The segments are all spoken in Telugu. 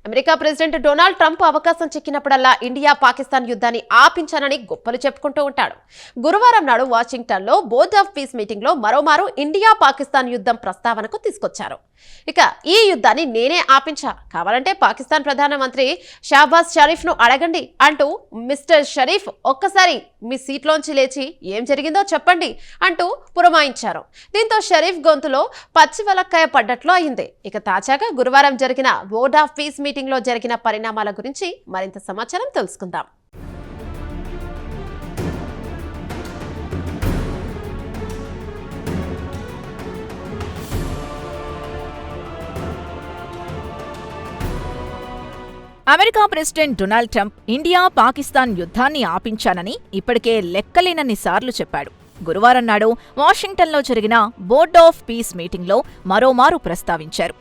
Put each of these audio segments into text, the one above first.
అమెరికా ప్రెసిడెంట్ డొనాల్డ్ ట్రంప్ అవకాశం చిక్కినప్పుడల్లా ఇండియా పాకిస్తాన్ యుద్ధాన్ని ఆపించానని గొప్పలు చెప్పుకుంటూ ఉంటాడు. గురువారం నాడు వాషింగ్టన్లో బోర్డ్ ఆఫ్ పీస్ మీటింగ్లో మరోమారు ఇండియా పాకిస్తాన్ యుద్ధం ప్రస్తావనకు తీసుకొచ్చారు. ఇక ఈ యుద్ధాన్ని నేనే ఆపించా, కావాలంటే పాకిస్తాన్ ప్రధానమంత్రి షాబాజ్ షరీఫ్ను అడగండి అంటూ మిస్టర్ షరీఫ్ ఒక్కసారి మీ సీట్లోంచి లేచి ఏం జరిగిందో చెప్పండి అంటూ పురమాయించారు. దీంతో షరీఫ్ గొంతులో పచ్చివలక్కాయ పడ్డట్లు అయింది. ఇక తాజాగా గురువారం జరిగిన బోర్డ్ ఆఫ్ పీస్ మీటింగ్ లో జరిగిన పరిణామాల గురించి మరింత సమాచారం తెలుసుకుందాం. America president Donald Trump India Pakistan యుద్ధాన్ని ఆపించానని ఇప్పటికే లెక్కలేనన్ని సార్లు చెప్పాడు. గురువారం నాడు వాషింగ్టన్లో జరిగిన బోర్డ్ ఆఫ్ పీస్ మీటింగ్లో మరోమారు ప్రస్తావించారు.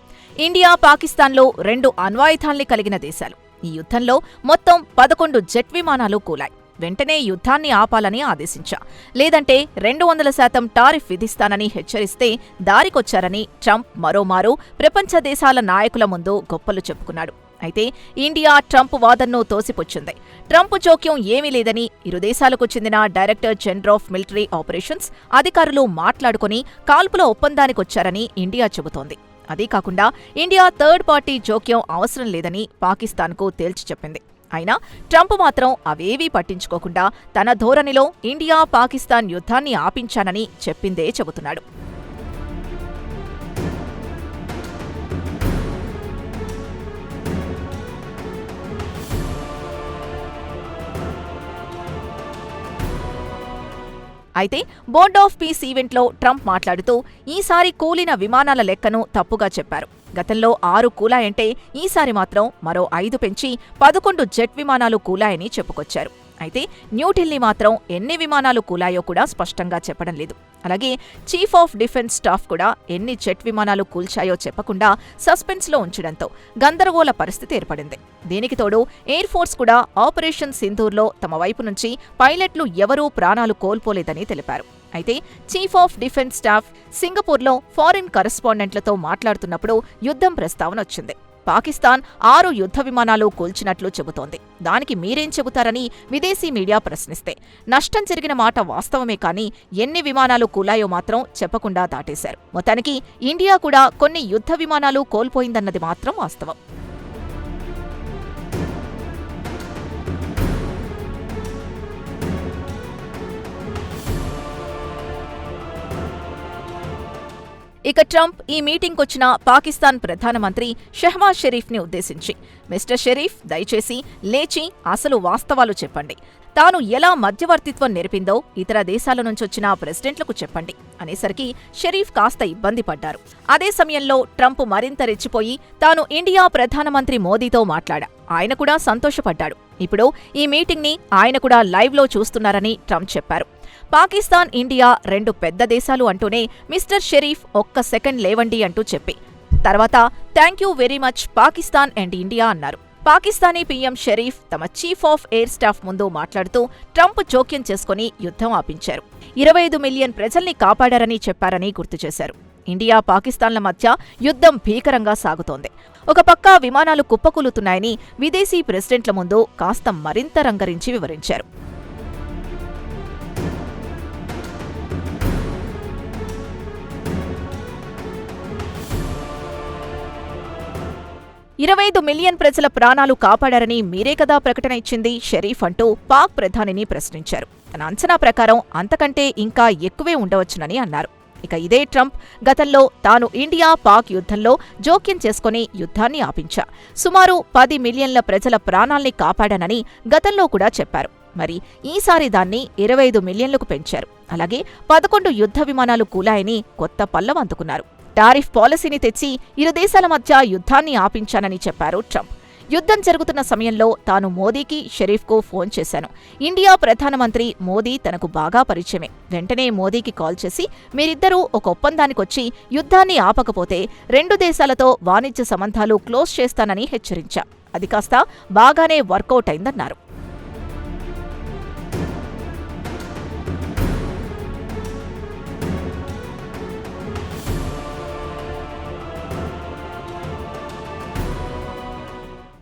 ఇండియా పాకిస్తాన్లో 2 అణ్వాయుధాల్ని కలిగిన దేశాలు. ఈ యుద్ధంలో మొత్తం 11 జెట్ విమానాలు కూలాయి. వెంటనే యుద్ధాన్ని ఆపాలని ఆదేశించా, లేదంటే 200% టారిఫ్ విధిస్తానని హెచ్చరిస్తే దారికొచ్చారని ట్రంప్ మరోమారు ప్రపంచ దేశాల నాయకుల ముందు గొప్పలు చెప్పుకున్నాడు. అయితే ఇండియా ట్రంప్ వాదనను తోసిపుచ్చింది. ట్రంప్ జోక్యం ఏమీ లేదని ఇరు దేశాలకు చెందిన director general of military operations అధికారులు మాట్లాడుకుని కాల్పుల ఒప్పందానికొచ్చారని ఇండియా చెబుతోంది. అదీ కాకుండా ఇండియా థర్డ్ పార్టీ జోక్యం అవసరం లేదని పాకిస్తాన్కు తేల్చి చెప్పింది. అయినా ట్రంప్ మాత్రం అవేవీ పట్టించుకోకుండా తన ధోరణిలో ఇండియా పాకిస్తాన్ యుద్ధాన్ని ఆపించానని చెప్పిందే చెబుతున్నాడు. అయితే బోర్డ్ ఆఫ్ పీస్ ఈవెంట్లో ట్రంప్ మాట్లాడుతూ ఈసారి కూలిన విమానాల లెక్కను తప్పుగా చెప్పారు. గతంలో 6 కూలాయంటే ఈసారి మాత్రం మరో 5 పెంచి 11 జెట్ విమానాలు కూలాయని చెప్పుకొచ్చారు. అయితే న్యూఢిల్లీ మాత్రం ఎన్ని విమానాలు కూలాయో కూడా స్పష్టంగా చెప్పడం లేదు. అలాగే చీఫ్ ఆఫ్ డిఫెన్స్ స్టాఫ్ కూడా ఎన్ని జెట్ విమానాలు కూల్చాయో చెప్పకుండా సస్పెన్స్లో ఉంచడంతో గందరగోళ పరిస్థితి ఏర్పడింది. దీనికి తోడు ఎయిర్ ఫోర్స్ కూడా ఆపరేషన్ సింధూర్లో తమ వైపు నుంచి పైలట్లు ఎవరూ ప్రాణాలు కోల్పోలేదని తెలిపారు. అయితే చీఫ్ ఆఫ్ డిఫెన్స్ స్టాఫ్ సింగపూర్లో ఫారిన్ కరెస్పాండెంట్లతో మాట్లాడుతున్నప్పుడు యుద్ధం ప్రస్తావన వచ్చింది. పాకిస్తాన్ 6 యుద్ధ విమానాలు కూల్చినట్లు చెబుతోంది. దానికి మీరేం చెబుతారని విదేశీ మీడియా ప్రశ్నిస్తే నష్టం జరిగిన మాట వాస్తవమే కానీ ఎన్ని విమానాలు కూలాయో మాత్రం చెప్పకుండా దాటేశారు. మొత్తానికి ఇండియా కూడా కొన్ని యుద్ధ విమానాలు కోల్పోయిందన్నది మాత్రం వాస్తవం. ఇక ట్రంప్ ఈ మీటింగ్కొచ్చిన పాకిస్తాన్ ప్రధానమంత్రి షహబాజ్ షరీఫ్ని ఉద్దేశించి, మిస్టర్ షరీఫ్, దయచేసి లేచి అసలు వాస్తవాలు చెప్పండి. తాను ఎలా మధ్యవర్తిత్వం నేర్పిందో ఇతర దేశాల నుంచొచ్చిన ప్రెసిడెంట్లకు చెప్పండి అనేసరికి షరీఫ్ కాస్త ఇబ్బంది పడ్డారు. అదే సమయంలో ట్రంప్ మరింత రెచ్చిపోయి తాను ఇండియా ప్రధానమంత్రి మోదీతో మాట్లాడా. ఆయన కూడా సంతోషపడ్డాడు. ఇప్పుడు ఈ మీటింగ్ని ఆయన కూడా లైవ్లో చూస్తున్నారని ట్రంప్ చెప్పారు. పాకిస్తాన్, ఇండియా 2 పెద్ద దేశాలు అంటూనే మిస్టర్ షరీఫ్ ఒక్క సెకండ్ లేవండి అంటూ చెప్పి తర్వాత thank you very much Pakistan and India అన్నారు. పాకిస్తానీ పీఎం షరీఫ్ తమ చీఫ్ ఆఫ్ ఎయిర్ స్టాఫ్ ముందు మాట్లాడుతూ ట్రంప్ జోక్యం చేసుకుని యుద్ధం ఆపించారు. 25 మిలియన్ ప్రజల్ని కాపాడారని చెప్పారని గుర్తు చేశారు. ఇండియా పాకిస్తాన్ల మధ్య యుద్ధం భీకరంగా సాగుతోంది. ఒక పక్క విమానాలు కుప్పకూలుతున్నాయని విదేశీ ప్రెసిడెంట్ల ముందు కాస్త మరింత రంగరించి వివరించారు. 25 మిలియన్ ప్రజల ప్రాణాలు కాపాడారని మీరే కదా ప్రకటన ఇచ్చింది షరీఫ్ అంటూ పాక్ ప్రధానిని ప్రశ్నించారు. తన అంచనా ప్రకారం అంతకంటే ఇంకా ఎక్కువే ఉండవచ్చునని అన్నారు. ఇక ఇదే ట్రంప్ గతంలో తాను ఇండియా పాక్ యుద్ధంలో జోక్యం చేసుకుని యుద్ధాన్ని ఆపించా, సుమారు 10 మిలియన్ల ప్రజల ప్రాణాల్ని కాపాడానని గతంలో కూడా చెప్పారు. మరి ఈసారి దాన్ని 25 మిలియన్లకు పెంచారు. అలాగే 11 యుద్ధ విమానాలు కూలాయని కొత్త పల్లవం అందుకున్నారు. టారిఫ్ పాలసీని తెచ్చి ఇరు దేశాల మధ్య యుద్ధాన్ని ఆపించానని చెప్పారు ట్రంప్. యుద్ధం జరుగుతున్న సమయంలో తాను మోదీకి, షరీఫ్కు ఫోన్ చేశాను. ఇండియా ప్రధానమంత్రి మోదీ తనకు బాగా పరిచయమే. వెంటనే మోదీకి కాల్ చేసి మీరిద్దరూ ఒక ఒప్పందానికొచ్చి యుద్ధాన్ని ఆపకపోతే 2 దేశాలతో వాణిజ్య సంబంధాలు క్లోజ్ చేస్తానని హెచ్చరించా. అది కాస్త బాగానే వర్కౌట్ అయిందన్నారు.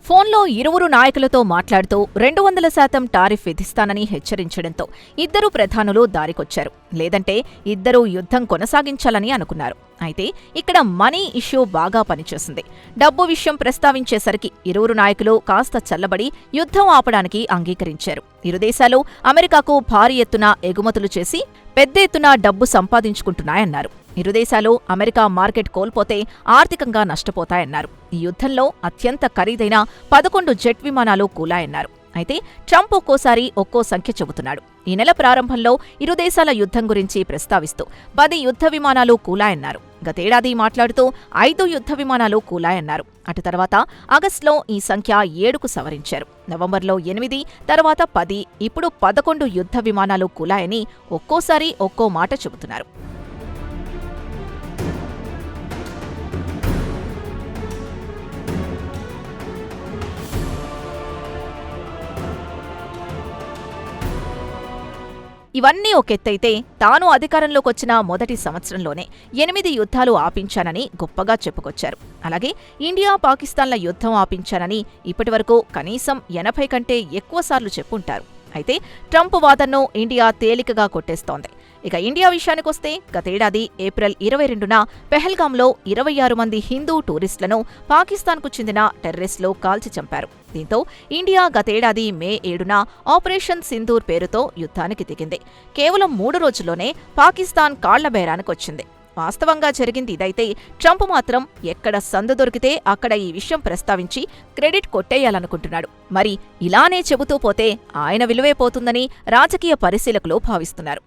ఫోన్లో ఇరువురు నాయకులతో మాట్లాడుతూ 200% టారిఫ్ విధిస్తానని హెచ్చరించడంతో ఇద్దరు ప్రధానులు దారికొచ్చారు. లేదంటే ఇద్దరూ యుద్ధం కొనసాగించాలని అనుకున్నారు. అయితే ఇక్కడ మనీ ఇష్యూ బాగా పనిచేసింది. డబ్బు విషయం ప్రస్తావించేసరికి ఇరువురు నాయకులు కాస్త చల్లబడి యుద్ధం ఆపడానికి అంగీకరించారు. ఇరు దేశాలు అమెరికాకు భారీ ఎత్తున ఎగుమతులు చేసి పెద్ద ఎత్తున డబ్బు సంపాదించుకుంటున్నాయన్నారు. ఇరు దేశాలు అమెరికా మార్కెట్ కోల్పోతే ఆర్థికంగా నష్టపోతాయన్నారు. ఈ యుద్ధంలో అత్యంత ఖరీదైన 11 జెట్ విమానాలు కూలాయన్నారు. అయితే ట్రంప్ ఒక్కోసారి ఒక్కో సంఖ్య చెబుతున్నాడు. ఈ నెల ప్రారంభంలో ఇరు దేశాల యుద్ధం గురించి ప్రస్తావిస్తూ 10 యుద్ధ విమానాలు కూలాయన్నారు. గతేడాది మాట్లాడుతూ 5 యుద్ధ విమానాలు కూలాయన్నారు. అటు తర్వాత ఆగస్టులో ఈ సంఖ్య 7కు సవరించారు. నవంబర్లో 8, తర్వాత 10, ఇప్పుడు 11 యుద్ధ విమానాలు కూలాయని ఒక్కోసారి ఒక్కో మాట చెబుతున్నారు. ఇవన్నీ ఒకెత్తైతే తాను అధికారంలోకొచ్చిన మొదటి సంవత్సరంలోనే 8 యుద్ధాలు ఆపించానని గొప్పగా చెప్పుకొచ్చారు. అలాగే ఇండియా పాకిస్తాన్ల యుద్ధం ఆపించానని ఇప్పటివరకు కనీసం 80 కంటే ఎక్కువసార్లు చెప్పుంటారు. అయితే ట్రంప్ వాదనను ఇండియా తేలికగా కొట్టేస్తోంది. ఇక ఇండియా విషయానికొస్తే గతేడాది ఏప్రిల్ 22న పెహల్గాంలో 26 మంది హిందూ టూరిస్టులను పాకిస్తాన్కు చెందిన టెర్రరిస్టులు కాల్చి చంపారు. దీంతో ఇండియా గతేడాది మే 7న ఆపరేషన్ సింధూర్ పేరుతో యుద్ధానికి దిగింది. కేవలం 3 రోజుల్లోనే పాకిస్తాన్ కాళ్ల బేరానికొచ్చింది. వాస్తవంగా జరిగింది ఇదైతే ట్రంప్ మాత్రం ఎక్కడ సందు దొరికితే అక్కడ ఈ విషయం ప్రస్తావించి క్రెడిట్ కొట్టేయాలనుకుంటున్నాడు. మరి ఇలానే చెబుతూ పోతే ఆయన విలువే పోతుందని రాజకీయ పరిశీలకులు భావిస్తున్నారు.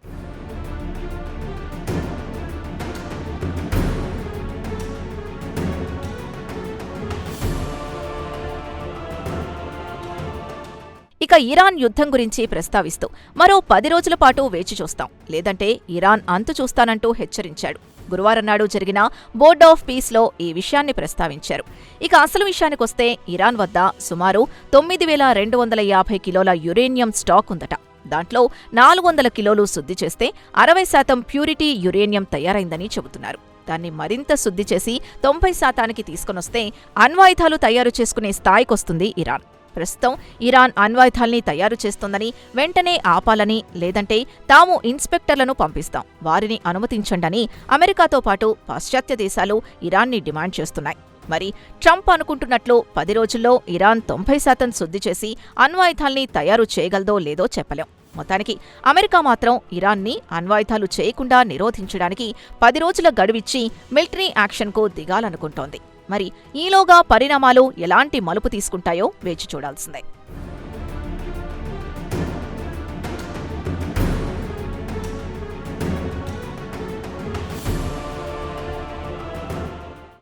ఇక ఇరాన్ యుద్ధం గురించి ప్రస్తావిస్తూ మరో 10 రోజుల పాటు వేచి చూస్తాం, లేదంటే ఇరాన్ అంతు చూస్తానంటూ హెచ్చరించాడు. గురువారం నాడు జరిగిన బోర్డ్ ఆఫ్ పీస్లో ఈ విషయాన్ని ప్రస్తావించారు. ఇక అసలు విషయానికొస్తే ఇరాన్ వద్ద సుమారు 9,250 కిలోల యురేనియం స్టాక్ ఉందట. దాంట్లో 400 కిలోలు శుద్ధి చేస్తే 60% ప్యూరిటీ యురేనియం తయారైందని చెబుతున్నారు. దాన్ని మరింత శుద్ధి చేసి 90%కి తీసుకొనొస్తే అణ్వాయుధాలు తయారు చేసుకునే స్థాయికొస్తుంది ఇరాన్. ప్రస్తుతం ఇరాన్ అణ్వాయుధాల్ని తయారు చేస్తోందని, వెంటనే ఆపాలని, లేదంటే తాము ఇన్స్పెక్టర్లను పంపిస్తాం, వారిని అనుమతించండని అమెరికాతో పాటు పాశ్చాత్య దేశాలు ఇరాన్ని డిమాండ్ చేస్తున్నాయి. మరి ట్రంప్ అనుకుంటున్నట్లు 10 రోజుల్లో ఇరాన్ 90% శుద్ధి చేసి అణ్వాయుధాల్ని తయారు చేయగలదో లేదో చెప్పలేం. మొత్తానికి అమెరికా మాత్రం ఇరాన్ని అణ్వాయుధాలు చేయకుండా నిరోధించడానికి 10 రోజుల గడువిచ్చి మిలిటరీ యాక్షన్కు దిగాలనుకుంటోంది. మరి ఈలోగా పరిణామాలు ఎలాంటి మలుపు తీసుకుంటాయో వేచి చూడాల్సిందే.